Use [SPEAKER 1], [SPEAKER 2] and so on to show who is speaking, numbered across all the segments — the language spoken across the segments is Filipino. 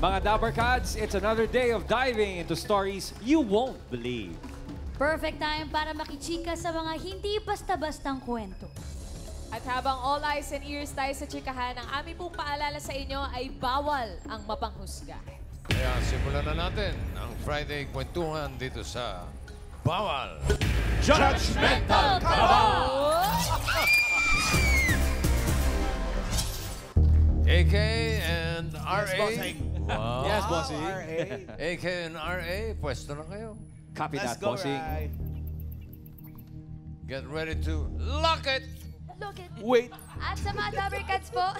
[SPEAKER 1] Mga Dapper Cats, it's another day of diving into stories you won't believe.
[SPEAKER 2] Perfect time para makichika sa mga hindi basta-bastang kwento.
[SPEAKER 3] At habang all eyes and ears tayo sa chikahan, ang aming pong paalala sa inyo ay bawal ang mapanghusga.
[SPEAKER 4] Kaya simulan na natin ang Friday Kwentuhan dito sa Bawal
[SPEAKER 1] Judgmental
[SPEAKER 4] AK and RA. Wow.
[SPEAKER 1] Yes, bossing.
[SPEAKER 4] AK and RA, pwesto na kayo.
[SPEAKER 1] Copy
[SPEAKER 5] Let's
[SPEAKER 1] that,
[SPEAKER 5] go,
[SPEAKER 1] bossing.
[SPEAKER 5] Rai.
[SPEAKER 4] Get ready to lock it.
[SPEAKER 2] Look at
[SPEAKER 5] Wait.
[SPEAKER 6] At sa mga Dabber Cats po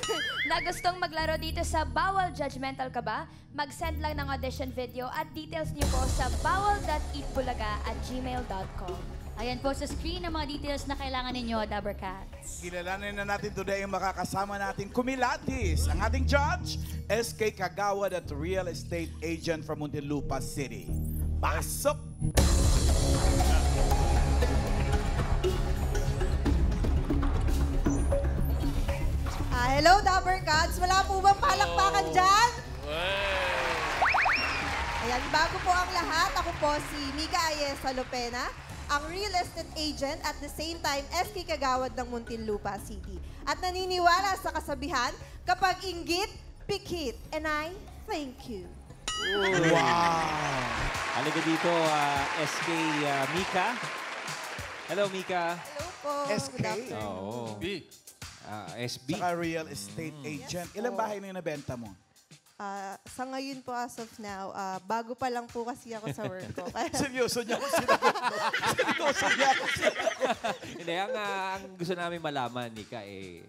[SPEAKER 6] na gustong maglaro dito sa Bawal Judgmental Ka Ba, mag-send lang ng audition video at details niyo po sa bawal.eatbulaga@gmail.com.
[SPEAKER 2] Ayan po sa screen ang mga details na kailangan ninyo, Dabber Cats.
[SPEAKER 5] Kilalanin na natin today ang makakasama nating kumilatis. Ang ating judge, SK Kagawad at real estate agent from Muntinlupa City. Pasok!
[SPEAKER 7] Hello, Dabber Cats. Wala po bang palakpakan dyan? Ayan, bago po ang lahat, ako po si Mika Ayesa Lopena, ang real estate agent at the same time SK Kagawad ng Muntinlupa City. At naniniwala sa kasabihan, kapag inggit, pikit. And I thank you.
[SPEAKER 1] Halika dito, SK Mika. Hello, Mika.
[SPEAKER 7] Hello po.
[SPEAKER 5] SK.
[SPEAKER 7] Good afternoon.
[SPEAKER 1] Oo. SB.
[SPEAKER 5] Saka real estate agent. Ilang bahay na yung nabenta mo?
[SPEAKER 7] Sa ngayon po as of now, bago pa lang po kasi ako sa work ko. Kaya,
[SPEAKER 5] Seryoso niya ako sinagot. Seryoso niya ako sinagot.
[SPEAKER 1] Hindi, ang gusto namin malaman, Mika,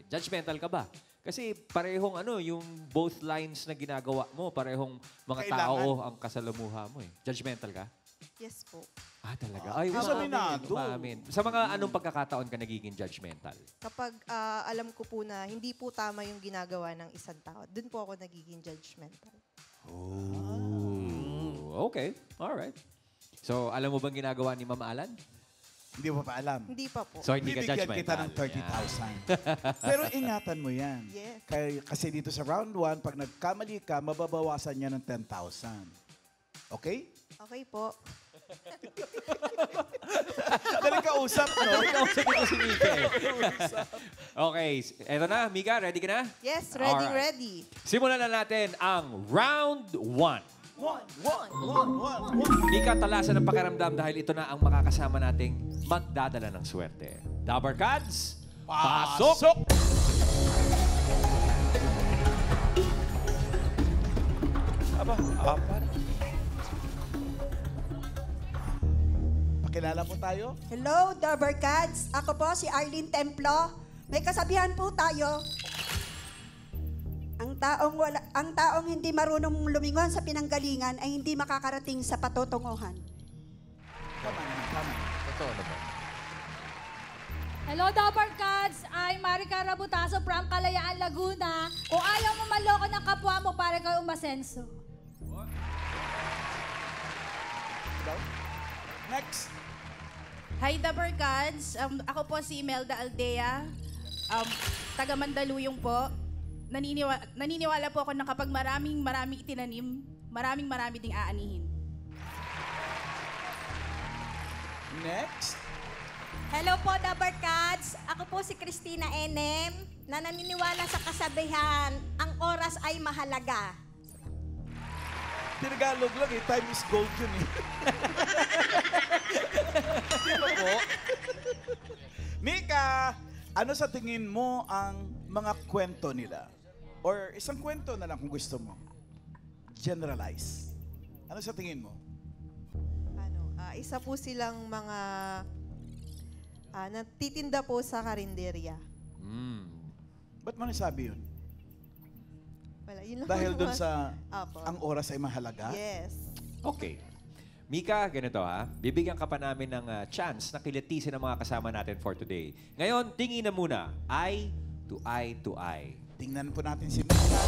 [SPEAKER 1] judgmental ka ba? Kasi parehong yung both lines na ginagawa mo, parehong mga
[SPEAKER 5] Kailangan.
[SPEAKER 1] tao ang kasalamuha mo. Judgmental ka?
[SPEAKER 7] yes po.
[SPEAKER 1] Talaga? Ay,
[SPEAKER 5] Yung saminado.
[SPEAKER 1] umaamin. Sa mga anong pagkakataon ka nagiging judgmental?
[SPEAKER 7] Kapag alam ko po na hindi po tama yung ginagawa ng isang tao, dun po ako nagiging judgmental.
[SPEAKER 1] Oh, okay. Alright. So, alam mo bang ginagawa ni Ma'am Alan?
[SPEAKER 5] Hindi mo pa alam.
[SPEAKER 7] Hindi pa po.
[SPEAKER 1] So, hindi ka
[SPEAKER 5] Bibigyan
[SPEAKER 1] judgmental.
[SPEAKER 5] kita ng 30,000. Pero ingatan mo yan.
[SPEAKER 7] Yes.
[SPEAKER 5] Kasi dito sa round 1, pag nagkamali ka, mababawasan niya ng 10,000. Okay?
[SPEAKER 7] Okay po.
[SPEAKER 5] Dali ka usap, no?
[SPEAKER 1] Kausap ko si Mika Okay. Eto na, Mika. Ready ka na?
[SPEAKER 7] Yes, ready,
[SPEAKER 1] Alright.
[SPEAKER 7] ready.
[SPEAKER 1] Simulan na natin ang round 1.
[SPEAKER 5] One.
[SPEAKER 1] Mika, talasan ng pakiramdam dahil ito na ang makakasama nating magdadala ng swerte. Dabber Cats, pasok!
[SPEAKER 5] Apat. Pakilala po tayo.
[SPEAKER 8] Hello, Dabber Cats. Ako po si Arlene Templo. May kasabihan po tayo. Ang taong hindi marunong lumingon sa pinanggalingan ay hindi makakarating sa patutunguhan.
[SPEAKER 5] Tama.
[SPEAKER 4] Totoo na ba?
[SPEAKER 2] Hello, Dabber Cats! I'm Marica Rabutaso from Kalayaan, Laguna. Kung ayaw mo maloko ng kapwa mo para kayo umasenso.
[SPEAKER 5] Next.
[SPEAKER 9] Hi, Dabber Gods. Ako po si Imelda Aldea. Taga Mandaluyong po. Naniniwala po ako na kapag maraming itinanim, maraming ding aanihin.
[SPEAKER 5] Next.
[SPEAKER 8] Hello po, Dabber Cats. Ako po si Christina Enem na naniniwala sa kasabihan, ang oras ay mahalaga.
[SPEAKER 5] Tinagalog lang eh. Time is gold yun eh. Di ba po? Mika, ano sa tingin mo ang mga kwento nila? Or isang kwento na lang kung gusto mo. Generalize. Ano sa tingin mo?
[SPEAKER 7] Isa po silang mga natitinda po sa karinderya.
[SPEAKER 5] Ba't mo nasabi yun?
[SPEAKER 7] Wala, yun lang
[SPEAKER 5] Dahil
[SPEAKER 7] po
[SPEAKER 5] dun
[SPEAKER 7] naman.
[SPEAKER 5] sa
[SPEAKER 7] Apo.
[SPEAKER 5] ang oras ay mahalaga?
[SPEAKER 7] Yes.
[SPEAKER 1] Okay. Mika, ganito bibigyan ka pa namin ng chance na kilatisin ang mga kasama natin for today. Ngayon, tingin na muna. Eye to eye to eye.
[SPEAKER 5] Tingnan po natin si Mika.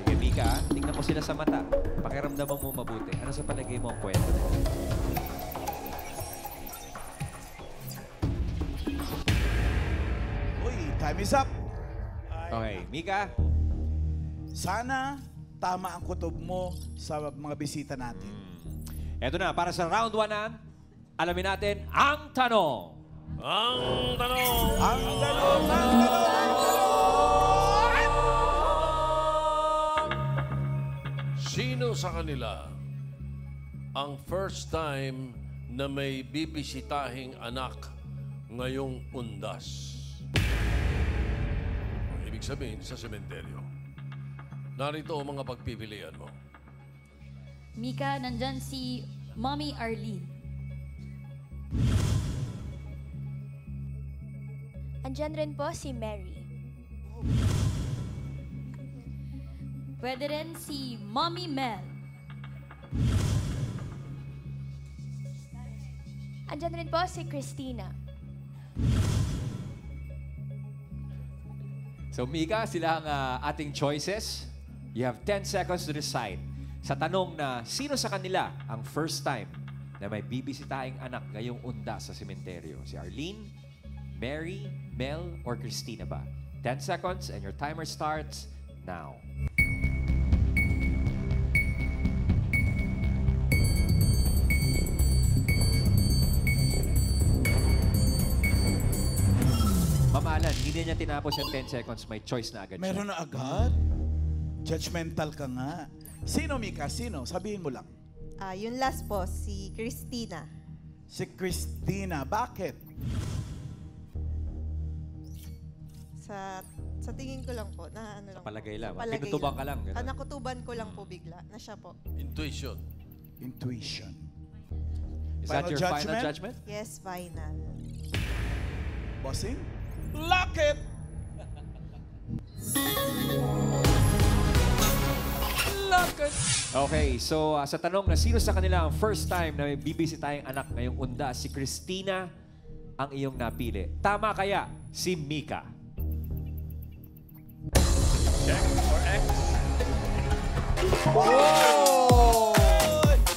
[SPEAKER 1] Sige, Mika, tingnan mo sila sa mata. Pakiramdaman mo mabuti. Ano sa palagay mo ang kwento?
[SPEAKER 5] Uy, time is up.
[SPEAKER 1] Okay, Mika,
[SPEAKER 5] Sana tama ang kutob mo sa mga bisita natin.
[SPEAKER 1] Eto na, para sa round 1 na, alamin natin ang tanong.
[SPEAKER 4] Ang tanong!
[SPEAKER 5] Ang tanong!
[SPEAKER 4] Sino sa kanila ang first time na may bibisitahing anak ngayong undas? Ibig sabihin, sa sementeryo. Narito ang mga pagpipilian mo.
[SPEAKER 6] Mika, nandyan si Mommy Arlene.
[SPEAKER 10] Andyan rin po si Mary.
[SPEAKER 6] Pwede rin si Mommy Mel.
[SPEAKER 10] Andyan rin po si Christina.
[SPEAKER 1] So, Mika, sila ang ating choices. You have 10 seconds to decide. Sa tanong na sino sa kanila ang first time na may bibisitahing anak ngayong undas sa sementeryo? Si Arlene, Mary, Mel, or Christina ba? 10 seconds and your timer starts now. Mamalan, hindi niya tinapos yung 10 seconds. May choice na agad siya.
[SPEAKER 5] Meron na agad? Judgmental ka nga. Sino, Mika? Sino? Sabihin mo lang.
[SPEAKER 7] Yung last po, si Christina.
[SPEAKER 5] Si Christina. Bakit?
[SPEAKER 7] Sa tingin ko lang po, na ano lang.
[SPEAKER 1] Palagay lang.
[SPEAKER 7] Palagay
[SPEAKER 1] Pinutuban ka lang. ganun.
[SPEAKER 7] Nakutuban ko lang po bigla, na siya po.
[SPEAKER 4] Intuition.
[SPEAKER 5] Intuition.
[SPEAKER 1] Is that your final judgment?
[SPEAKER 7] Yes, final.
[SPEAKER 5] Bossing? Lock it!
[SPEAKER 1] Okay, so sa tanong na sino sa kanila ang first time na may bibisitahing anak ngayong undas, si Christina ang iyong napili. Tama kaya si Mika?
[SPEAKER 4] Check or X?
[SPEAKER 5] Oh!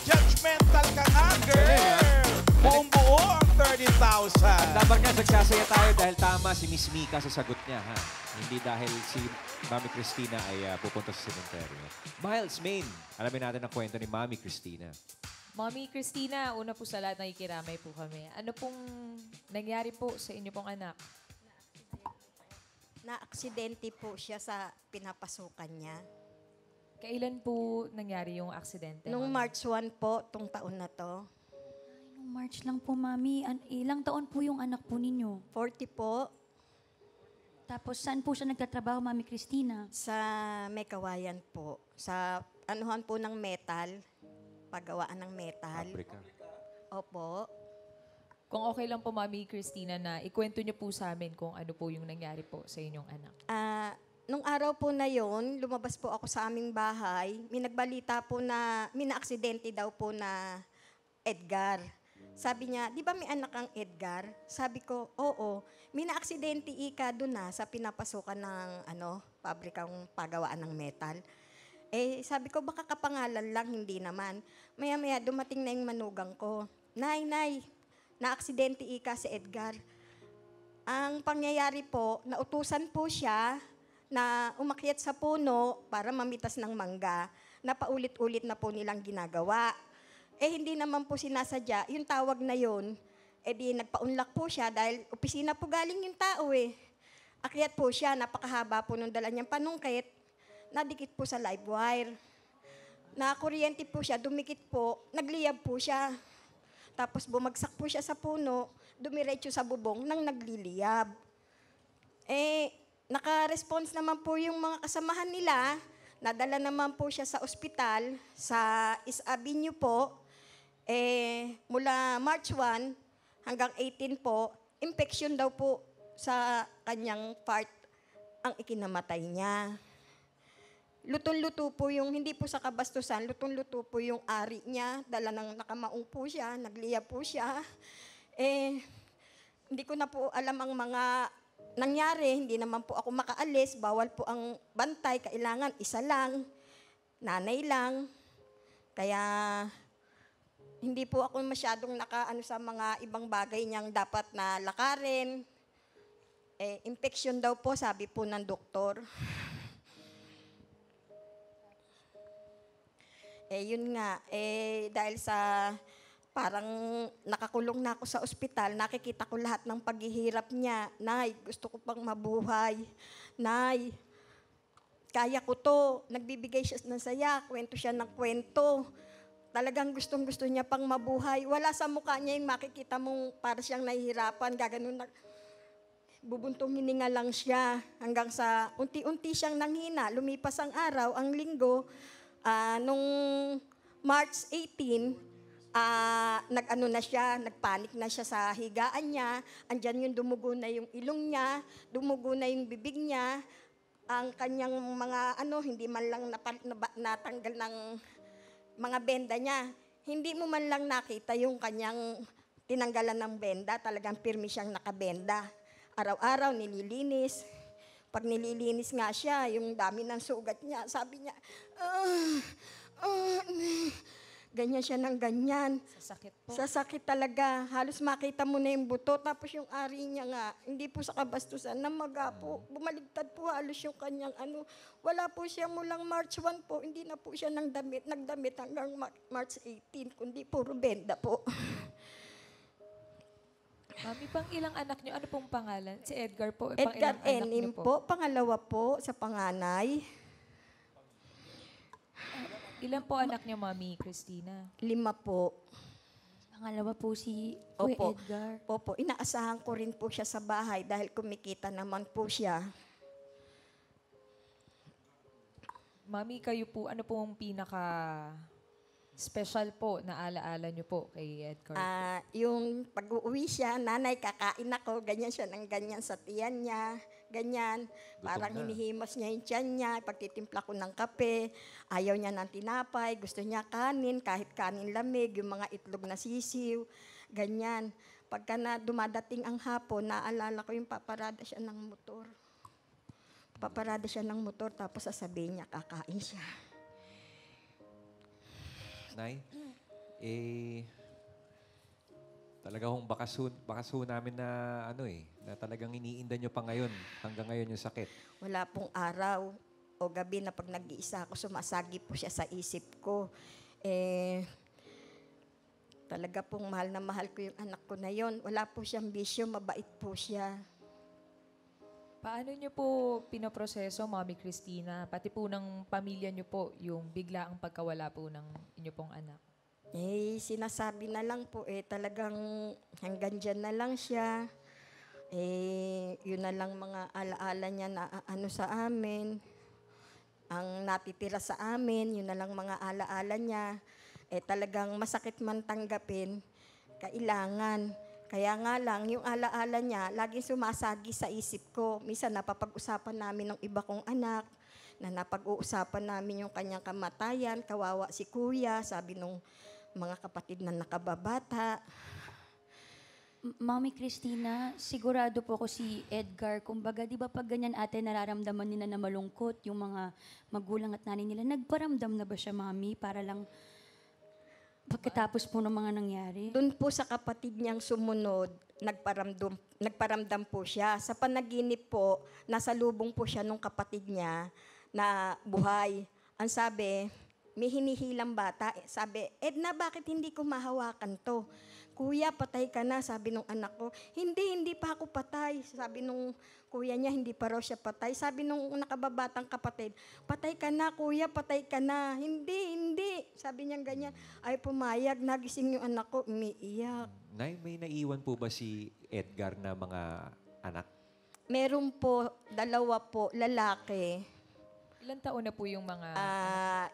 [SPEAKER 5] Judgmental ka nga, girl! Buong-buo ang 30,000.
[SPEAKER 1] Dapat nga nagsasaya tayo dahil tama si Miss Mika sa sagot niya, ha? Hindi dahil si Mami Christina ay pupunta sa sementeryo. Miles, Main, alamin natin ang kwento ni Mami Christina.
[SPEAKER 3] Mommy Christina, una po sa lahat nakikiramay po kami. Ano pong nangyari po sa inyo pong anak?
[SPEAKER 8] Na-aksidente po siya sa pinapasukan niya.
[SPEAKER 3] Kailan po nangyari yung aksidente?
[SPEAKER 8] Nung
[SPEAKER 3] Mami?
[SPEAKER 8] March 1 po, tong taon na to.
[SPEAKER 6] Nung March lang po, Mami. Ilang taon po yung anak po ninyo?
[SPEAKER 8] 40 po,
[SPEAKER 6] Tapos saan po siya nagtatrabaho, Mami Christina?
[SPEAKER 8] sa Mekawayan po. Sa anuhan po ng metal, paggawaan ng metal.
[SPEAKER 1] Africa.
[SPEAKER 8] Opo.
[SPEAKER 3] Kung okay lang po, Mami Christina, na ikwento niyo po sa amin kung ano po yung nangyari po sa inyong anak.
[SPEAKER 8] Nung araw po na yon, lumabas po ako sa aming bahay. May nagbalita po na may na-aksidente daw po na Edgar. Sabi niya, di ba may anak kang Edgar? Sabi ko, oo. May na-aksidente ika doon na sa pinapasukan ng pabrikang pagawaan ng metal. Eh, sabi ko, baka kapangalan lang, hindi naman. Maya-maya, dumating na yung manugang ko. Nay, na-aksidente ika si Edgar. Ang pangyayari po, nautusan po siya na umakyat sa puno para mamitas ng mangga na paulit-ulit na po nilang ginagawa. Eh, hindi naman po sinasadya. Yung tawag na yun, di nagpaunlak po siya dahil opisina po galing yung tao eh. Akyat po siya, napakahaba po nung dala niyang panungkit, nadikit po sa live wire. Nakuryente po siya, dumikit po, nagliyab po siya. Tapos bumagsak po siya sa puno, dumiretso sa bubong nang nagliliyab. Eh, naka-response naman po yung mga kasamahan nila, nadala naman po siya sa ospital, sa East Avenue po. Mula March 1 hanggang 18 po, infection daw po sa kanyang part ang ikinamatay niya. Lutong-luto po yung, hindi po sa kabastusan, lutong-luto po yung ari niya, dala ng nakamaong po siya, nagliyab po siya. Hindi ko na po alam ang mga nangyari, hindi naman po ako makaalis, bawal po ang bantay, kailangan isa lang, nanay lang. Kaya hindi po ako masyadong nakaano sa mga ibang bagay niyang dapat na lakarin. Infection daw po, sabi po ng doktor. Yun nga, dahil sa parang nakakulong na ako sa ospital, nakikita ko lahat ng paghihirap niya. Nay, gusto ko pang mabuhay. Nay, kaya ko to. Nagbibigay siya ng saya, kwento siya ng kwento. Talagang gustong-gusto niya pang mabuhay. Wala sa mukha niya yung makikita mong para siyang nahihirapan, gaganon na. Bubuntong hininga lang siya hanggang sa unti-unti siyang nanghina. Lumipas ang araw, ang linggo, nung March 18, nag-ano na siya, nagpanik na siya sa higaan niya. Andyan yung dumugo na yung ilong niya, dumugo na yung bibig niya. Ang kanyang mga hindi man lang natanggal ng mga benda niya. Hindi mo man lang nakita yung kanyang tinanggalan ng benda. Talagang pirmi siyang nakabenda. Araw-araw nililinis. Pag nililinis nga siya, yung dami ng sugat niya, sabi niya, ganyan siya ng ganyan.
[SPEAKER 3] Sa sakit po.
[SPEAKER 8] Sa sakit talaga. Halos makita mo na yung buto. Tapos yung ari niya nga, hindi po sa kabastusan, namaga po. Bumaligtad po halos yung kanyang Wala po siya mulang March 1 po. Hindi na po siya nagdamit hanggang March 18. Kundi puro benda po.
[SPEAKER 3] Mami, pang ilang anak niyo? Ano pong pangalan? Si Edgar po.
[SPEAKER 8] Edgar
[SPEAKER 3] Pang ilang anak
[SPEAKER 8] Enim
[SPEAKER 3] niyo
[SPEAKER 8] po. Pangalawa po sa panganay.
[SPEAKER 3] Ilan po anak niyo, Mami Christina?
[SPEAKER 8] 5 po.
[SPEAKER 10] Pangalawa po si
[SPEAKER 8] Opo.
[SPEAKER 10] Edgar.
[SPEAKER 8] Opo, inaasahan ko rin po siya sa bahay dahil kumikita naman po siya.
[SPEAKER 3] Mami, kayo po, ano pong pinaka-special po na alaala niyo po kay Edgar?
[SPEAKER 8] Yung pag-uwi siya, nanay, kakain ako, ganyan siya ng ganyan sa tiyan niya, ganyan. Parang hinihimas niya yung tiyan niya, pagtitimpla ko ng kape, ayaw niya ng tinapay, gusto niya kanin, kahit kanin lamig, yung mga itlog na sisiw, ganyan. Pagka na dumadating ang hapon, naalala ko yung paparada siya ng motor. Paparada siya ng motor, tapos sasabihin niya, kakain siya.
[SPEAKER 1] Nay, talaga hong bakaso namin na na talagang iniinda nyo pa ngayon, hanggang ngayon yung sakit.
[SPEAKER 8] Wala pong araw o gabi na pag nag-iisa ako, sumasagi po siya sa isip ko. Talaga pong mahal na mahal ko yung anak ko na yon. Wala po siyang bisyo, mabait po siya.
[SPEAKER 3] Paano niyo po pinoproseso, Mami Christina, pati po ng pamilya niyo po, yung biglaang pagkawala po ng inyo pong anak?
[SPEAKER 8] Sinasabi na lang po, talagang hanggang dyan na lang siya. Yun na lang mga alaala niya na sa amin. Ang natitira sa amin, yun na lang mga alaala niya. Talagang masakit man tanggapin, kailangan. Kaya nga lang, yung alaala niya, laging sumasagi sa isip ko. Minsan napapag-usapan namin ng iba kong anak, na napag-uusapan namin yung kanyang kamatayan, kawawa si kuya, sabi nung mga kapatid na nakababata.
[SPEAKER 10] Mami Christina, sigurado po ako si Edgar. Kumbaga, di ba pag ganyan ate nararamdaman nila na malungkot, yung mga magulang at nanay nila, nagparamdam na ba siya, Mami, para lang pagkatapos po ng mga nangyari?
[SPEAKER 8] Doon po sa kapatid niyang sumunod, nagparamdam po siya. Sa panaginip po, nasa lubong po siya nung kapatid niya na buhay. Ang sabi, may hinihilang bata. Sabi, Edna, bakit hindi ko mahawakan to? Kuya, patay ka na, sabi nung anak ko. Hindi pa ako patay. Sabi nung kuya niya, hindi pa raw siya patay. Sabi nung nakababatang kapatid, patay ka na, kuya, patay ka na. Hindi. Sabi niya ganyan. Ay, pumayag, nagising yung anak ko, umiiyak.
[SPEAKER 1] Nay, may naiwan po ba si Edgar na mga anak?
[SPEAKER 8] Meron po, 2 po, lalaki.
[SPEAKER 3] Ilan taon na po yung mga...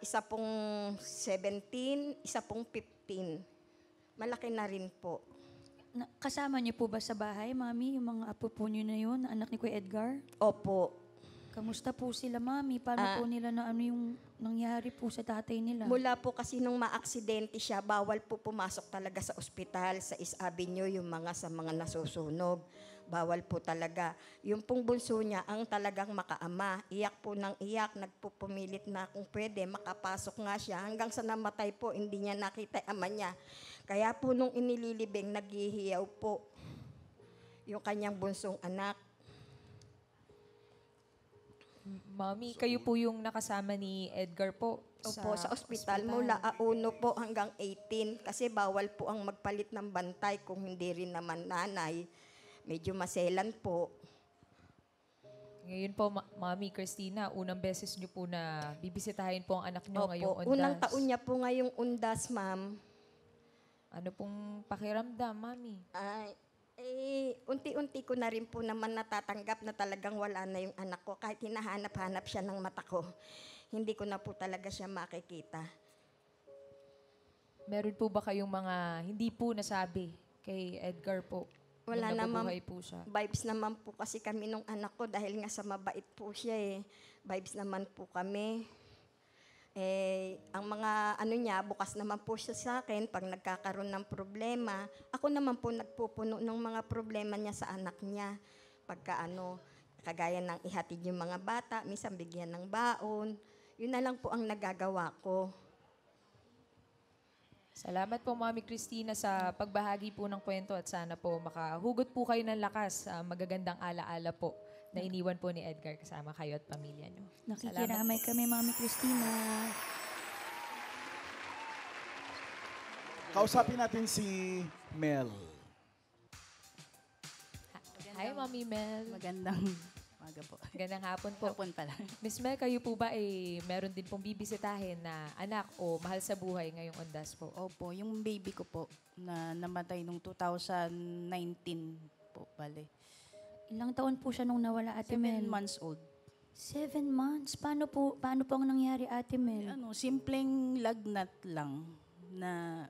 [SPEAKER 8] Isa pong 17, isa pong 15. Malaki na rin po.
[SPEAKER 10] Kasama niyo po ba sa bahay, Mami, yung mga apo po niyo na yun, anak ni Kuya Edgar?
[SPEAKER 8] Opo.
[SPEAKER 10] Kamusta po sila, Mami? Paano po nila na yung nangyari po sa tatay nila?
[SPEAKER 8] Mula po kasi nung maaksidente siya, bawal po pumasok talaga sa ospital, sa East Avenue, yung sa mga nasusunog. Bawal po talaga. Yung pong bunso niya, ang talagang makaama. Iyak po ng iyak, nagpupumilit na kung pwede, makapasok nga siya. Hanggang sa namatay po, hindi niya nakita ama niya. Kaya po nung inililibing, naghihiyaw po yung kanyang bunsong anak.
[SPEAKER 3] Mami, kayo po yung nakasama ni Edgar po
[SPEAKER 8] Opo, sa ospital mula 1 po hanggang 18 kasi bawal po ang magpalit ng bantay kung hindi rin naman nanay. Medyo maselan po.
[SPEAKER 3] Ngayon po, Mami Christina, unang beses niyo po na bibisitahin po ang anak niyo ngayong
[SPEAKER 8] Opo,
[SPEAKER 3] undas.
[SPEAKER 8] unang taon niya po ngayong undas, ma'am.
[SPEAKER 3] Ano pong pakiramdam, Mami?
[SPEAKER 8] Ay, unti-unti ko na rin po naman natatanggap na talagang wala na yung anak ko. Kahit hinahanap-hanap siya ng mata ko, hindi ko na po talaga siya makikita.
[SPEAKER 3] Meron po ba kayong mga hindi po nasabi kay Edgar po?
[SPEAKER 8] Wala
[SPEAKER 3] nung
[SPEAKER 8] naman
[SPEAKER 3] nabubuhay po siya.
[SPEAKER 8] vibes naman po kasi kami nung anak ko dahil nga sa mabait po siya eh. Vibes naman po kami. Ang mga ano niya, bukas naman po siya sa akin pag nagkakaroon ng problema. Ako naman po nagpupuno ng mga problema niya sa anak niya. Pagka ano, kagaya ng ihatid yung mga bata, minsan bigyan ng baon. Yun na lang po ang nagagawa ko.
[SPEAKER 3] Salamat po, Mami Christina, sa pagbahagi po ng kwento at sana po makahugot po kayo ng lakas sa magagandang alaala po na iniwan po ni Edgar kasama kayo at pamilya niyo.
[SPEAKER 10] Nakikiramay kami, Mami Christina.
[SPEAKER 5] Kausapin natin si Mel.
[SPEAKER 3] Hi, Mami Mel.
[SPEAKER 9] Magandang umaga po.
[SPEAKER 3] Magandang hapon po.
[SPEAKER 9] Hapon pala.
[SPEAKER 3] Miss Mel, kayo po ba meron din pong bibisitahin na anak o mahal sa buhay ngayong undas po?
[SPEAKER 9] Opo, yung baby ko po na namatay nung 2019 po, bale.
[SPEAKER 10] Ilang taon po siya nung nawala, Ate
[SPEAKER 9] 7
[SPEAKER 10] Mel?
[SPEAKER 9] months old.
[SPEAKER 10] 7 months? Paano po ang nangyari, Ate Mel?
[SPEAKER 9] Simpleng lagnat lang na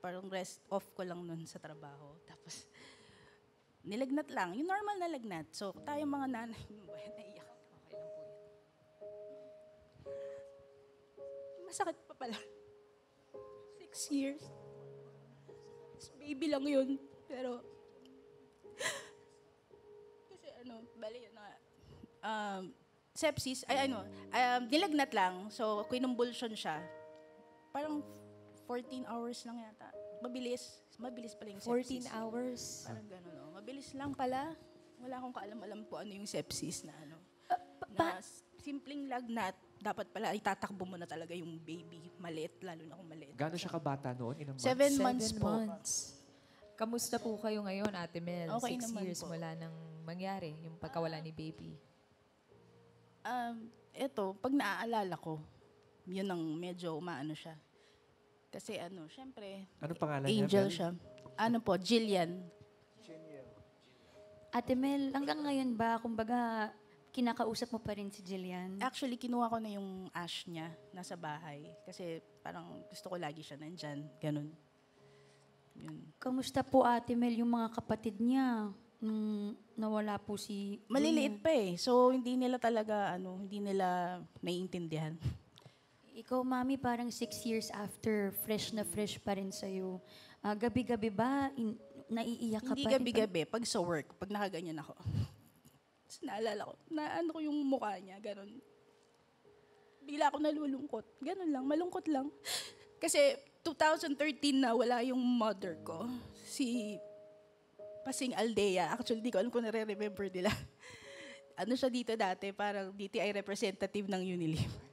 [SPEAKER 9] parang rest off ko lang nun sa trabaho. Tapos, nilagnat lang. Yung normal na lagnat. So, tayo mga nanay, naiyak. Okay lang po yan. Masakit pa pala. 6 years. Baby lang yun. Pero, kasi bali yun na, sepsis, nilagnat lang. So, kinumbulsion siya. Parang 14 hours lang yata. Mabilis pala yung sepsis.
[SPEAKER 3] 14 hours?
[SPEAKER 9] Parang gano'n, no? Mabilis lang pala. Wala akong kaalam-alam po ano yung sepsis na na simpleng lagnat, dapat pala itatakbo mo na talaga yung baby. Maliit, lalo na kung maliit.
[SPEAKER 1] Gano'n siya kabata noon? Ilang
[SPEAKER 9] 7 months
[SPEAKER 3] 7
[SPEAKER 9] po.
[SPEAKER 3] months. Kamusta po kayo ngayon, Ate Mel?
[SPEAKER 9] Okay
[SPEAKER 3] 6
[SPEAKER 9] naman
[SPEAKER 3] years
[SPEAKER 9] po.
[SPEAKER 3] mula nang mangyari, yung pagkawala ni baby.
[SPEAKER 9] Ito, pag naaalala ko, yun ang medyo umaano siya. Kasi syempre,
[SPEAKER 1] Anong pangalan niya,
[SPEAKER 9] angel
[SPEAKER 1] Mel?
[SPEAKER 9] siya. Jillian.
[SPEAKER 10] Ate Mel, hanggang ngayon ba, kumbaga, kinakausap mo pa rin si Jillian?
[SPEAKER 9] Actually, kinuha ko na yung ash niya nasa bahay. Kasi parang gusto ko lagi siya nandyan. Ganun. Yun.
[SPEAKER 10] Kamusta po, Ate Mel, yung mga kapatid niya nung nawala po si...
[SPEAKER 9] Maliliit pa eh. So, hindi nila talaga, hindi nila naiintindihan.
[SPEAKER 10] Ikaw, Mami, parang 6 years after, fresh na fresh pa rin sa'yo. Gabi-gabi ba, naiiyak ka
[SPEAKER 9] Hindi
[SPEAKER 10] pa rin?
[SPEAKER 9] gabi-gabi. Pag sa work, pag nakaganyan ako. Tapos naalala ko, ko yung mukha niya, ganun. Bigla ako nalulungkot. Ganun lang, malungkot lang. Kasi 2013 na wala yung mother ko. Si Pasing Aldea. Actually, di ko alam kung nare-remember nila. Siya dito dati, parang DTI representative ng Unilever.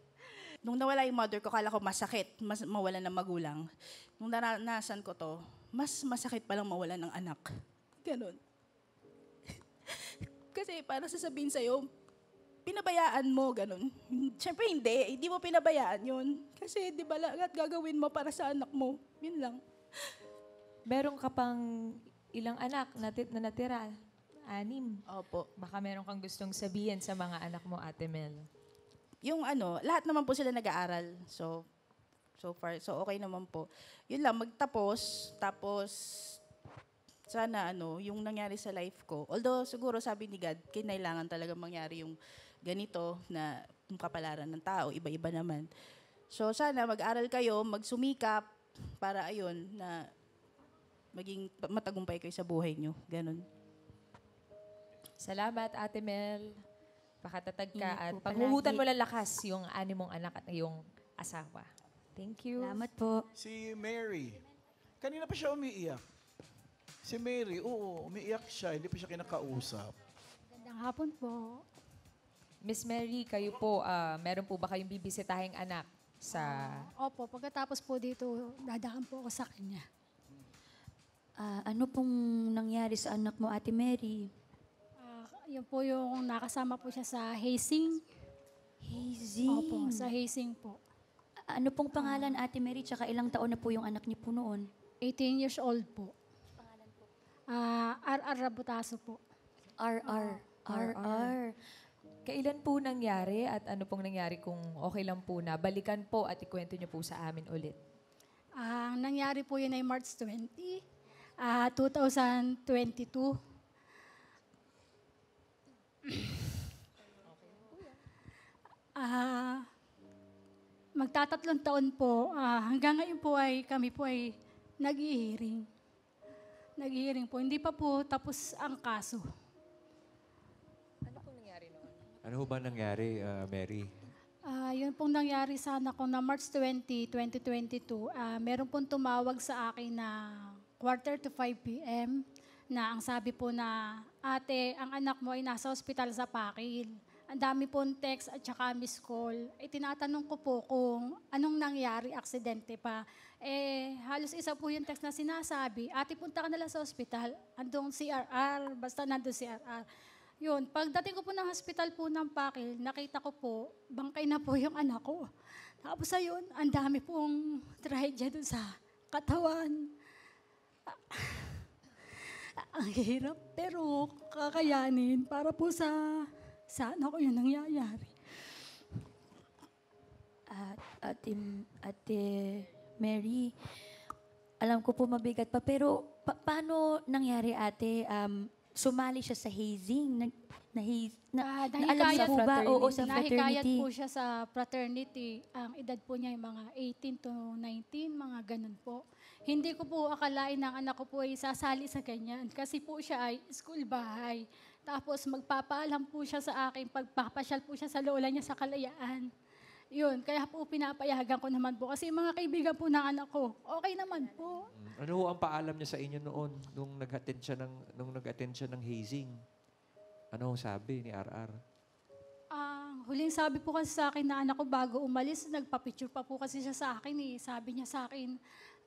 [SPEAKER 9] Nung nawala yung mother ko, kala ko masakit, mawala ng magulang. Nung naranasan ko to, mas masakit palang mawala ng anak. Ganon. Kasi para sasabihin sa'yo, pinabayaan mo, ganon. Siyempre hindi mo pinabayaan yun. Kasi di ba lahat gagawin mo para sa anak mo. Yun lang.
[SPEAKER 3] Meron ka pang ilang anak na natira? 6.
[SPEAKER 9] Opo.
[SPEAKER 3] Baka meron kang gustong sabihin sa mga anak mo, Ate Mel.
[SPEAKER 9] Yung lahat naman po sila nag-aaral. So far, okay naman po. Yun lang, magtapos, tapos sana yung nangyari sa life ko. Although siguro sabi ni God, kinailangan talaga mangyari yung ganito na yung kapalaran ng tao, iba-iba naman. So sana mag-aral kayo, magsumikap para ayun na maging matagumpay kayo sa buhay nyo. Ganon.
[SPEAKER 3] Salamat, Ate Mel. Pakatatag ka
[SPEAKER 10] Ingat
[SPEAKER 3] at
[SPEAKER 10] po
[SPEAKER 3] panghuhutan
[SPEAKER 10] palagi.
[SPEAKER 3] mo lang lakas yung 6 mong anak at yung asawa. Thank you.
[SPEAKER 10] Salamat po.
[SPEAKER 5] Si Mary. Kanina pa siya umiiyak. Si Mary, oo, umiiyak siya. Hindi pa siya kinakausap.
[SPEAKER 2] Magandang hapon po.
[SPEAKER 3] Miss Mary, kayo po, meron po ba kayong bibisitahing anak sa...
[SPEAKER 11] Opo, pagkatapos po dito, dadaan po ako sa kanya.
[SPEAKER 10] Ano pong nangyari sa anak mo, Ate Mary?
[SPEAKER 11] Yun po yung nakasama po siya sa hazing.
[SPEAKER 10] Hazing?
[SPEAKER 11] Opo, sa hazing po.
[SPEAKER 10] Ano pong pangalan, Ate Mary? Tsaka ilang taon na po yung anak niyo po noon?
[SPEAKER 11] 18 years old po. RR Rabutaso po.
[SPEAKER 10] RR.
[SPEAKER 3] Kailan po nangyari at ano pong nangyari kung okay lang po na balikan po at ikwento niyo po sa amin ulit?
[SPEAKER 11] Ang nangyari po yun ay March 20, 2022. Magtatatlong taon po. Hanggang ngayon po ay kami po ay nag-i-hearing. Nag-i-hearing po. Hindi pa po tapos ang kaso.
[SPEAKER 3] Ano pong nangyari noon?
[SPEAKER 1] Ano ho ba nangyari, Mary?
[SPEAKER 11] Yun pong nangyari sa anak ko na March 20, 2022. Meron pong tumawag sa akin na 4:45 p.m. na ang sabi po na, ate, ang anak mo ay nasa ospital sa Pakil. Ang dami pong text at saka miss call. Tinatanong ko po kung anong nangyari, aksidente pa. Halos isa po yung text na sinasabi, ate, punta ka na lang sa ospital. Andong CRR, basta nandun CRR. Yun, pagdating ko po ng hospital po ng Pakil, nakita ko po, bangkay na po yung anak ko. Tapos ayun, ang dami pong trahedya dun sa katawan. Ang hirap, pero kakayanin para po sa anak ko yun nangyayari.
[SPEAKER 10] Ate Mary, alam ko po mabigat pa, pero paano nangyari, ate? Sumali siya sa hazing? Alam niyo po ba? Oo, sa
[SPEAKER 11] Nahikayat
[SPEAKER 10] fraternity.
[SPEAKER 11] po siya sa fraternity. Ang edad po niya ay mga 18 to 19, mga ganun po. Hindi ko po akalain ng anak ko po ay sasali sa ganyan. Kasi po siya ay school bahay. Tapos magpapaalam po siya sa akin, pagpapasyal po siya sa lola niya sa Kalayaan. Yun, kaya po pinapayagan ko naman po. Kasi mga kaibigan po ng anak ko, okay naman po.
[SPEAKER 1] Ano ho ang paalam niya sa inyo noon nung nag-attend siya ng hazing? Ano ho sabi ni RR?
[SPEAKER 11] Huling sabi po kasi sa akin na anak ko bago umalis, nagpa-picture pa po kasi siya sa akin eh. Sabi niya sa akin,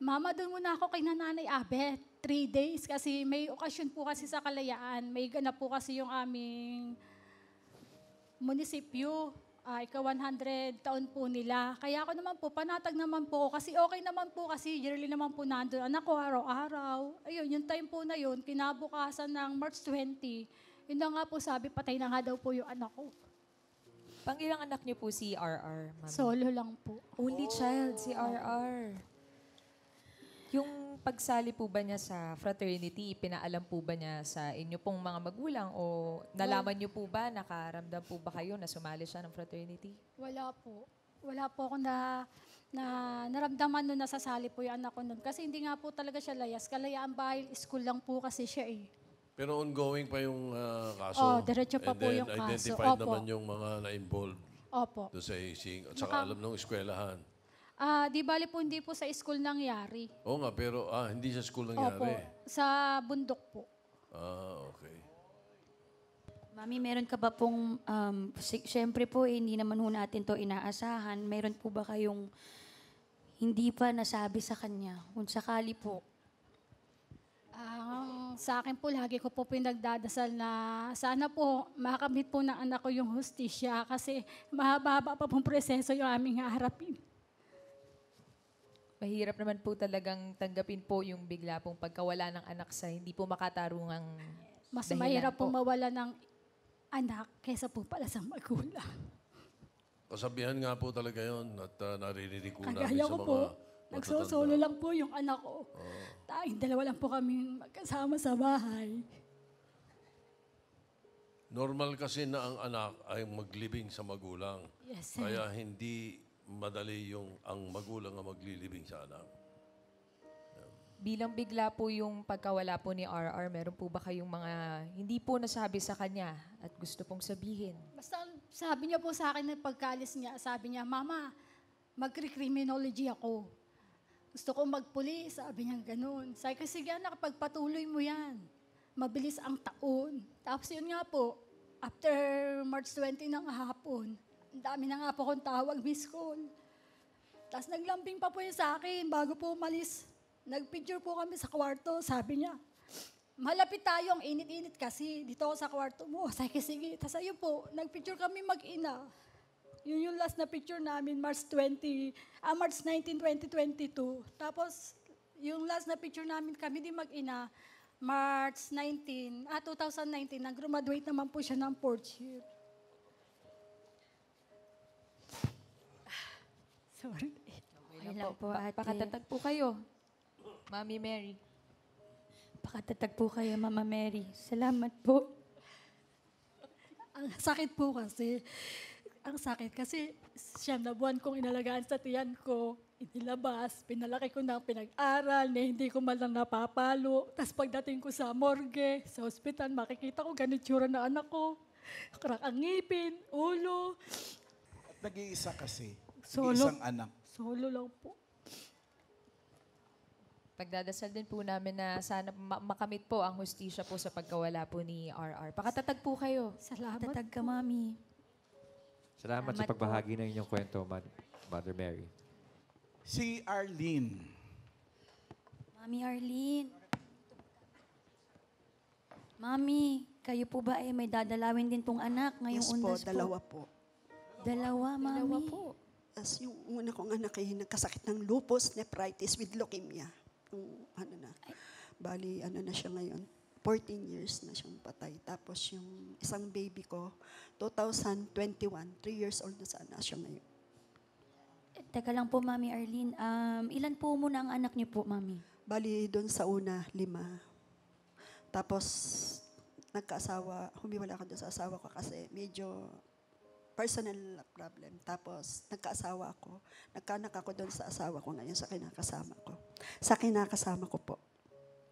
[SPEAKER 11] Mama, doon muna ako kay Nanay Abet. 3 days kasi may okasyon po kasi sa Kalayaan. May ganap po kasi yung aming munisipyo. Ika-100 taon po nila. Kaya ako naman po, panatag naman po kasi okay naman po kasi yearly naman po nandun. Anak ko araw-araw. Ayun, yung time po na yun, kinabukasan ng March 20, yun na nga po sabi, patay na nga daw po yung anak ko.
[SPEAKER 3] Pangilang anak niyo po si RR, ma'am?
[SPEAKER 11] Solo lang po.
[SPEAKER 3] Only child, si RR. Yung pagsali po ba niya sa fraternity, pinaalam po ba niya sa inyo pong mga magulang o nalaman niyo po ba, nakaramdam po ba kayo na sumali siya ng fraternity?
[SPEAKER 11] Wala po. Wala po ako na naramdaman nun nasasali po yung anak ko nun. Kasi hindi nga po talaga siya layas. Kalayaan Bahay School lang po kasi siya eh.
[SPEAKER 4] Pero ongoing pa yung kaso.
[SPEAKER 11] Diretso pa po yung kaso.
[SPEAKER 4] Identified naman yung mga na-involved
[SPEAKER 11] Opo.
[SPEAKER 4] doon sa hazing. At saka alam ng eskwelahan.
[SPEAKER 11] Di bali po hindi po sa school nangyari.
[SPEAKER 4] Oo nga, pero hindi sa school nangyari.
[SPEAKER 11] Opo. Sa bundok po.
[SPEAKER 4] Okay.
[SPEAKER 10] Mami, meron ka ba pong, siyempre po, hindi naman ho natin to inaasahan. Meron po ba kayong hindi pa nasabi sa kanya? Kung sakali po.
[SPEAKER 11] Sa akin po, lagi ko po pinagdadasal na sana po makamit po ng anak ko yung hustisya kasi mahaba pa pong proseso yung aming haharapin.
[SPEAKER 3] Mahirap naman po talagang tanggapin po yung bigla pong pagkawala ng anak sa hindi po makatarungang
[SPEAKER 11] Mas
[SPEAKER 3] dahilan
[SPEAKER 11] mahirap
[SPEAKER 3] po.
[SPEAKER 11] po mawala ng anak kaysa po pala sa magulang.
[SPEAKER 4] Kasabihan nga po talaga yun at naririnig ko namin
[SPEAKER 11] Kagaya
[SPEAKER 4] sa
[SPEAKER 11] ko
[SPEAKER 4] mga
[SPEAKER 11] po, nagsosolo lang po yung anak ko. Tanging dalawa lang po kami magkasama sa bahay.
[SPEAKER 4] Normal kasi na ang anak ay maglibing sa magulang.
[SPEAKER 11] Yes, sir.
[SPEAKER 4] Kaya hindi madali yung ang magulang ang maglilibing sa anak.
[SPEAKER 3] Bilang bigla po yung pagkawala po ni RR, meron po ba kayong mga hindi po nasabi sa kanya at gusto pong sabihin?
[SPEAKER 11] Basta sabi niya po sa akin na pagkalis niya, sabi niya, Mama, mag-criminology ako. Gusto ko magpulis, sabi niya ganun. Sabi ko, sige anak, pagpatuloy mo yan. Mabilis ang taon. Tapos yun nga po, After March 20 ng hapon, ang dami na nga po akong tawag, miss call. Tapos naglambing pa po yun sa akin bago po umalis. Nagpicture po kami sa kwarto. Sabi niya, malapit tayo, ang init-init kasi. Dito ako sa kwarto mo. Sige. Tapos ayun po, nagpicture kami mag-ina. Yun yung last na picture namin, March 19, 2022. Tapos, yung last na picture namin, kami din mag-ina, March 2019, nag-graduate naman po siya ng 4th year. Sorry.
[SPEAKER 3] Okay lang po, pakatatag po kayo. Mami Mary.
[SPEAKER 10] Pakatatag po kayo, Mama Mary. Salamat po.
[SPEAKER 11] Ang sakit po kasi, siyam na buwan kong inalagaan sa tiyan ko, inilabas, pinalaki ko ng pinag-aral, na hindi ko man lang napapalo. Tapos pagdating ko sa morgue, sa ospital, makikita ko ganitsura na anak ko. Crack ang ngipin, ulo.
[SPEAKER 5] At nag-iisa kasi.
[SPEAKER 11] Solo.
[SPEAKER 5] Nag-iisang anak.
[SPEAKER 11] Solo lang po.
[SPEAKER 3] Pagdadasal din po namin na sana makamit po ang hustisya po sa pagkawala po ni RR. Pakatatag po kayo.
[SPEAKER 11] Salamat.
[SPEAKER 10] Tatag ka, Mami.
[SPEAKER 1] Salamat sa pagbahagi ng inyong kwento, Mother Mary.
[SPEAKER 5] Si Arlene.
[SPEAKER 10] Mami Arlene. Mami, kayo po ba ay may dadalawin din pong anak ngayong
[SPEAKER 12] Yes po,
[SPEAKER 10] undas po?
[SPEAKER 12] dalawa po.
[SPEAKER 10] Dalawa, Mami.
[SPEAKER 3] Dalawa po.
[SPEAKER 12] As yung una kong anak ay nagkasakit ng lupus nephritis with leukemia. Yung bali na siya ngayon. 14 years na siyang patay. Tapos yung isang baby ko, 2021, 3 years old na sana siya ngayon.
[SPEAKER 10] Teka lang po, Mami Arlene. Ilan po muna ang anak niyo po, Mami?
[SPEAKER 12] Bali doon sa una, 5. Tapos humiwala ako doon sa asawa ko kasi medyo personal problem. Tapos nagkaasawa ako. Nagkaanak ako doon sa asawa ko ngayon sa kinakasama ko. Sa kinakasama ko po.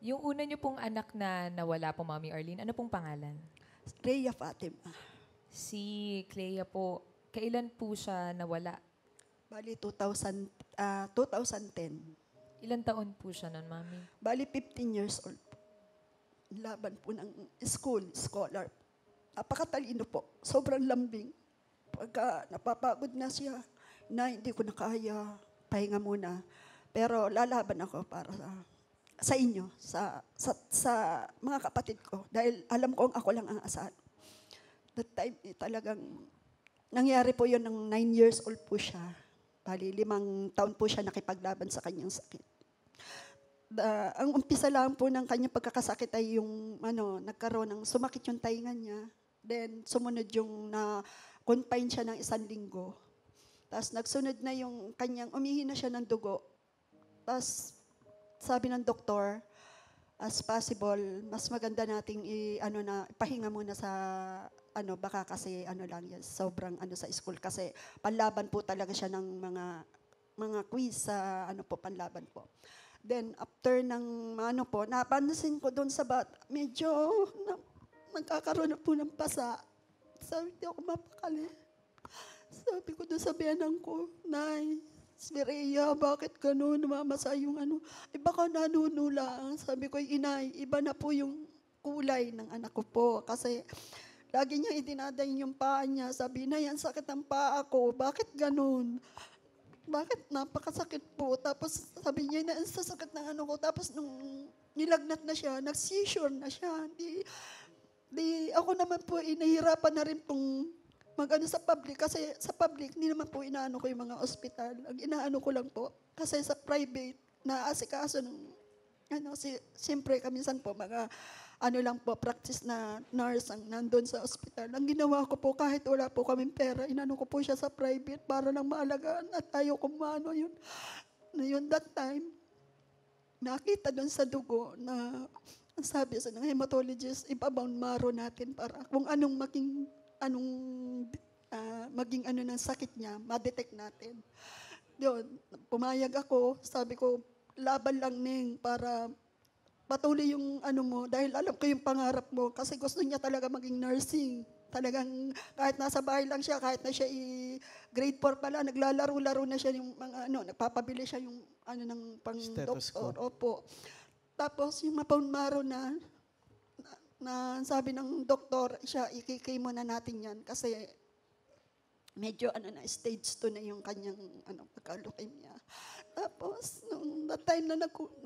[SPEAKER 3] Yung una niyo pong anak na nawala po, Mami Arlene, ano pong pangalan?
[SPEAKER 12] Rhea Fatima.
[SPEAKER 3] Si Clea po, kailan po siya nawala?
[SPEAKER 12] Bali 2010.
[SPEAKER 3] Ilan taon po siya nun, Mami?
[SPEAKER 12] Bali 15 years old po. Laban po ng scholar. Napakatalino po. Sobrang lambing. Pagka napapagod na siya, hindi ko na kaya, pahinga muna. Pero lalaban ako para sa inyo, sa mga kapatid ko. Dahil alam kong ako lang ang asahan. That time, talagang nangyari po yun ng 9 years old po siya. Bali, 5 taon po siya nakipaglaban sa kanyang sakit. Ang umpisa lang po ng kanyang pagkakasakit ay yung nagkaroon ng sumakit yung tainga niya. Then, sumunod yung confine siya ng 1 linggo. Tapos, nagsunod na yung kanyang, umihi na siya ng dugo. Tapos, sabi ng doktor, as possible, mas maganda nating ipahinga muna sa baka kasi lang yan, sobrang sa school kasi panlaban po talaga siya ng mga quiz sa panlaban po. Then after ng napansin ko doon sa bata, medyo nagkakaroon na po ng pasa. Sabi, di ako mapakali. Sabi ko doon sa biyanang ko, Nay, Rhea, bakit gano'n? Namamasa yung baka nanunula. Sabi ko, Inay, iba na po yung kulay ng anak ko po. Kasi lagi niya idinadayin yung paa niya. Sabi na yan, sakit ang paa ko. Bakit gano'n? Bakit napakasakit po? Tapos sabi niya na sa sakit ng ko. Tapos nung nilagnat na siya, nag-seizure na siya. Di ako naman po inahirapan na rin pong sa public. Kasi sa public, hindi naman po inaano ko yung mga ospital. Ang inaano ko lang po. Kasi sa private, naasikaso ng, siyempre kaminsan po, mga lang po, practice na nurse ang nandun sa ospital. Ang ginawa ko po, kahit wala po kaming pera, inano ko po siya sa private para lang maalagaan at ayaw ko yun. That time, nakita dun sa dugo na ang sabi sa ng hematologist, ipa-bone marrow natin para kung anong maging ng sakit niya, ma-detect natin. Yun, pumayag ako, sabi ko, laban lang Ning para patuloy yung mo, dahil alam ko yung pangarap mo, kasi gusto niya talaga maging nursing. Talagang kahit nasa bahay lang siya, kahit na siya grade 4 pala, naglalaro-laro na siya yung mga nagpapabili siya yung ng pang-doktor. Opo. Tapos yung mapon maro na na sabi ng doktor, siya, ikikimo na natin yan kasi medyo stage 2 na yung kanyang pagka-leukemia. Tapos, nung that time na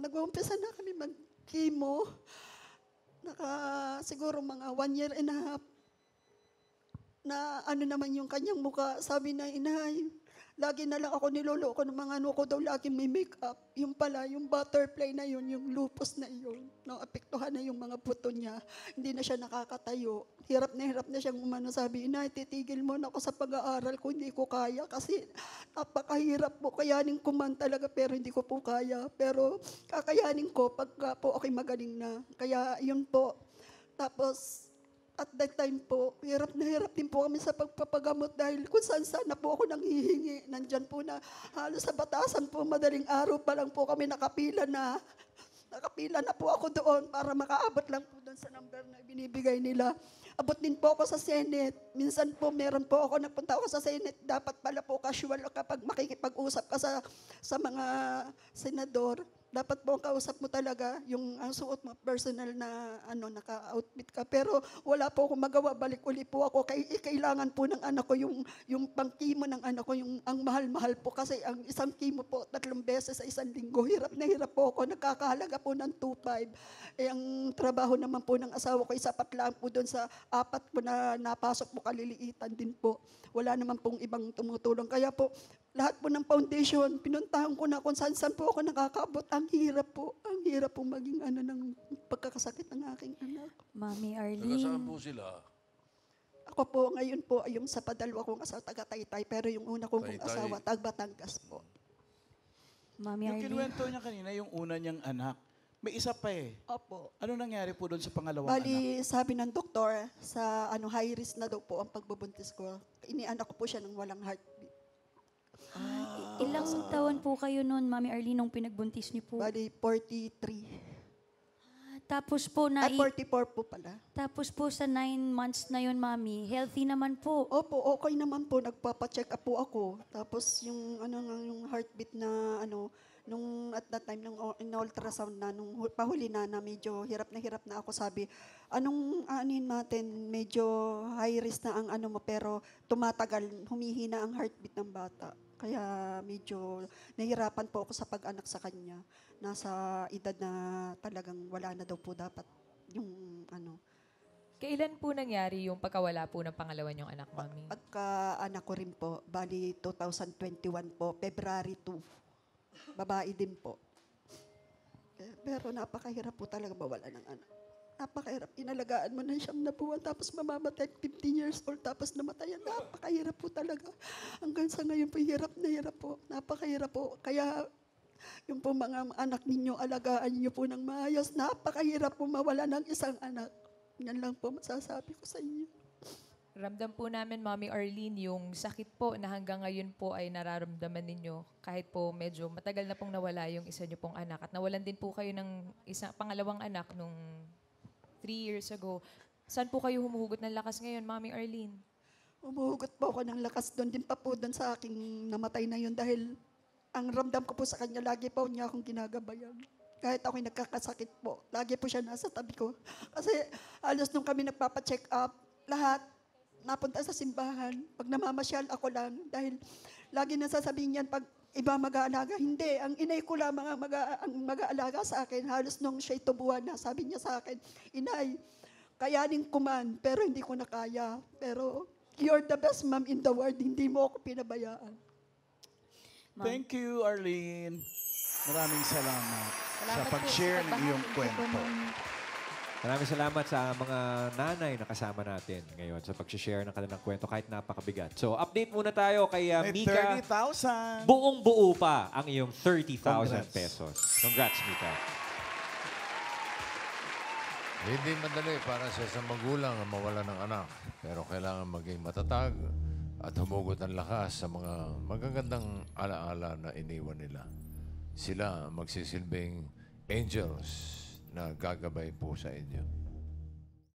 [SPEAKER 12] nag-uumpisa na kami mag-chemo, siguro mga 1 year and a half, na naman yung kanyang muka, sabi na, inay, lagi na lang ako niloloko ng mga ko daw lagi may makeup. Yung pala, yung butterfly na yun, yung lupus na yun, apektuhan na yung mga buto niya. Hindi na siya nakakatayo. Hirap na siyang sabi, inay, titigil mo na ako sa pag-aaral ko, hindi ko kaya kasi napakahirap po. Kayanin ko man talaga pero hindi ko po kaya. Pero kakayanin ko pagka po ako'y magaling na. Kaya yun po. Tapos, at that time po, hirap na hirap din po kami sa pagpapagamot dahil kung saan na po ako nanghihingi. Nandyan po na halos sa batasan po, madaling araw pa lang po kami nakapila na po ako doon para makaabot lang po doon sa number na binibigay nila. Abot din po ako sa Senate. Minsan po, meron po ako, nagpunta ako sa Senate. Dapat pala po casual kapag makikipag-usap ka sa mga senador. Dapat po ang kausap mo talaga, yung ang suot mo, personal na naka-outfit ka. Pero wala po akong magawa, balik uli po ako. Kailangan po ng anak ko, yung pang-chemo ng anak ko, yung ang mahal-mahal po. Kasi ang isang chemo po, 3 beses sa isang linggo. Hirap na hirap po ako, nagkakahalaga po ng 2,500. Ang trabaho naman po ng asawa ko, sapat lang po doon sa 4 po na napasok po, kaliliitan din po. Wala naman pong ibang tumutulong. Kaya po, lahat po ng foundation, pinuntahan ko na kung saan po ako nakakaabot. Ang hirap po maging ng pagkakasakit ng aking anak.
[SPEAKER 10] Mami
[SPEAKER 4] Taga-saan
[SPEAKER 10] Arlene.
[SPEAKER 4] po sila?
[SPEAKER 12] Ako po ngayon po, yung sa padalwa kong asawa, taga-Taytay, pero yung una kong
[SPEAKER 4] Taytay.
[SPEAKER 12] asawa, taga-Batangas po.
[SPEAKER 10] Mami
[SPEAKER 5] Yung
[SPEAKER 10] Arlene.
[SPEAKER 5] kinuwento niya kanina, yung una niyang anak, may isa pa eh.
[SPEAKER 12] Opo.
[SPEAKER 5] Ano nangyari po doon sa pangalawang anak?
[SPEAKER 12] Bali, sabi ng doktor, sa high risk na daw po ang pagbubuntis ko. Inianak ko po siya ng walang heartbeat.
[SPEAKER 10] Ilang taon po kayo noon, Mami Arlene, nung pinagbuntis niyo po?
[SPEAKER 12] Bali, 43.
[SPEAKER 10] Tapos po na...
[SPEAKER 12] 44 po pala.
[SPEAKER 10] Tapos po sa 9 months na yun, Mami, healthy naman po.
[SPEAKER 12] Opo, okay naman po. Nagpapacheck up po ako. Tapos yung yung heartbeat na nung at that time, nung in-ultrasound na, nung pahuli na medyo hirap na ako, sabi, anong natin, medyo high risk na ang mo, pero tumatagal, humihina ang heartbeat ng bata. Kaya medyo nahirapan po ako sa pag-anak sa kanya. Nasa edad na talagang wala na daw po dapat yung
[SPEAKER 3] Kailan po nangyari yung pagkawala po ng pangalawa niyong anak, Mami?
[SPEAKER 12] Pagka-anak ko rin po, bali 2021 po, February 2. Babae din po. Pero napakahirap po talaga mawala ng anak. Napakahirap. Inalagaan mo na siyang nabuwan, tapos mamamatay 15 years old, tapos namatayan. Napakahirap po talaga. Hanggang sa ngayon po, hirap na hirap po. Napakahirap po. Kaya yung po mga anak ninyo, alagaan niyo po ng maayos. Napakahirap po mawala ng isang anak. Yan lang po masasabi ko sa inyo.
[SPEAKER 3] Ramdam po namin, Mami Arlene, yung sakit po na hanggang ngayon po ay nararamdaman ninyo kahit po medyo matagal na pong nawala yung isa niyo pong anak. At nawalan din po kayo ng pangalawang anak nung 3 years ago. Saan po kayo humuhugot ng lakas ngayon, Mami Arlene?
[SPEAKER 12] Humuhugot po ako ng lakas doon. Din pa po doon sa aking namatay na yun dahil ang ramdam ko po sa kanya, lagi po niya akong ginagabayan. Kahit ako'y nagkakasakit po, lagi po siya nasa tabi ko. Kasi halos nung kami nagpapacheck up, lahat napunta sa simbahan. Pag namamasyal ako lang, dahil lagi nasasabihin niyan, pag iba mag-aalaga, hindi. Ang inay ko lang ang mag-aalaga sa akin. Halos nung siya'y tubuhan na, sabi niya sa akin, inay, kayanin ko man, pero hindi ko na kaya. Pero you're the best mom in the world, hindi mo ako pinabayaan.
[SPEAKER 5] Thank you, Arlene. Maraming salamat sa pag-share ng iyong kwento.
[SPEAKER 1] Maraming salamat sa mga nanay na kasama natin ngayon sa pag-share ng kanilang kwento kahit napakabigat. So, update muna tayo kay
[SPEAKER 5] May
[SPEAKER 1] Mika.
[SPEAKER 5] 30,000.
[SPEAKER 1] Buong-buo pa ang iyong 30,000
[SPEAKER 5] Congrats.
[SPEAKER 1] pesos. Congrats, Mika.
[SPEAKER 4] Hindi madali para sa isang magulang ang mawala ng anak. Pero kailangan maging matatag at humugot ang lakas sa mga magagandang alaala na iniwan nila. Sila magsisilbing angels na gagabay po sa inyo.